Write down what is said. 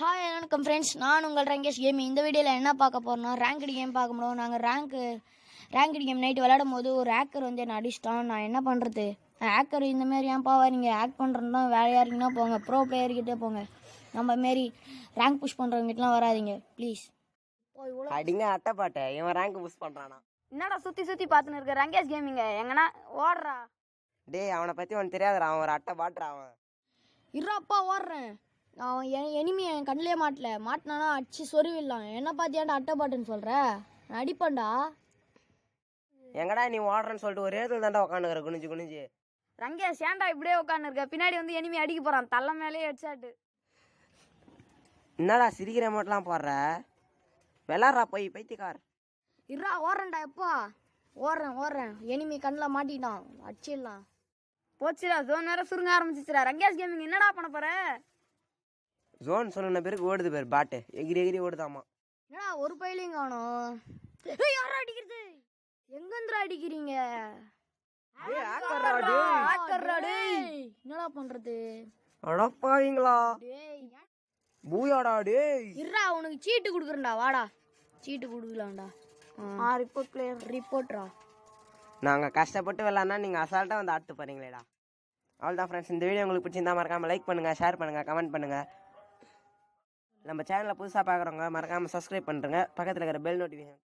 Hi வணக்கம் friends, நான் உங்கள் ரங்கேஷ் கேம். இந்த வீடியோவில் என்ன பார்க்க போகிறோம்னா ரேங்க்டு கேம் பார்க்க முடியும். நாங்கள் ரேங்க்டு கேம் நைட்டு விளையாடும் போது ஒரு ஹேக்கர் வந்து என்னை அடிச்சிட்டான். நான் என்ன பண்ணுறது? ஹேக்கர் இந்தமாரி ஏன்ப்பா வரீங்க? ஹேக் பண்ணுறதுனா வேலையாக இருக்கீங்கன்னா போங்க, ப்ரோ பிளேயர்கிட்டே போங்க. நம்ம மாரி ரேங்க் புஷ் பண்ணுறவங்ககிட்டலாம் வராதிங்க ப்ளீஸ். அடிங்க அட்டைப்பாட்டை இவன் ரேங்க் புஷ் பண்ணுறானா? என்னடா சுற்றி பார்த்துன்னு இருக்க? ரங்கேஷ் கேமிங்க எங்கன்னா ஓடுறா. டேய், அவனை பற்றி அவனுக்கு தெரியாதுடா, அவன் ஒரு அட்டை பாட்டுறா. அவன் இருப்பா ஓடுறேன். நான் எனிமி என் கண்ணிலே மாட்டினானா அடிச்சு சொருவிடலாம். என்ன பார்த்தியாண்டா அட்டை பாட்டுன்னு சொல்கிற? நான் அடிப்பேன்டா. எங்கடா நீ ஓடுறேன்னு சொல்லிட்டு ஒரே இடத்துல தாண்டா உட்காந்துக்கிற குனிஞ்சு குனிஞ்சு. ரங்கேஷ் ஏன்டா இப்படியே உட்காந்துருக்க? பின்னாடி வந்து எனிமி அடிக்க போகிறான், தள்ள மேலே ஹெட்ஷாட்டு. என்னடா சிரிக்கிற மட்டும்லாம் போடுற? விளாட்றா போய் பைத்தியக்கார். இருடா ஓடுறேன்டா. எப்பா ஓடுறேன். எனிமி கண்ணில் மாட்டிட்டான், அடிச்சிடலாம். போச்சுடா, ஜோன் வேற சுருங்க ஆரம்பிச்சிச்சுடா. ரங்கேஷ் கேமிங் என்னடா பண்ண போற? ஜோன் சொன்ன பேருக்கு ஓடுது பேர் பாட்டு, எகிரி எகிரி ஓடுதாமா. என்னடா ஒரு பயிலையும் காணோம். யாரும் அடிக்கிறது? எங்கேந்திரா அடிக்கிறீங்க? என்னடா பண்றது? அடப்பாவீங்களா பூயாடா டேய். இருடா உனக்கு சீட்டு கொடுக்குறேன்டா, வாடா. சீட்டு கொடுக்கலாம்டா. ரிப்போர்ட் பிளேயர் ரிப்போர்ட்ரா. நாங்கள் கஷ்டப்பட்டு விளாட்னா நீங்கள் அசால்ட்டாக வந்து ஆட்டு போகிறீங்களேடா. அவ்வளோதான் ஃப்ரெண்ட்ஸ், இந்த வீடியோ உங்களுக்கு பிடிச்சிருந்தா மறக்காமல் லைக் பண்ணுங்கள், ஷேர் பண்ணுங்கள், கமெண்ட் பண்ணுங்கள். நம்ம சேனலில் புதுசாக பார்க்குறவங்க மறக்காமல் சப்ஸ்கிரைப் பண்ணுறேங்க. பக்கத்தில் இருக்கிற பெல் நோட்டிஃபிகேஷன்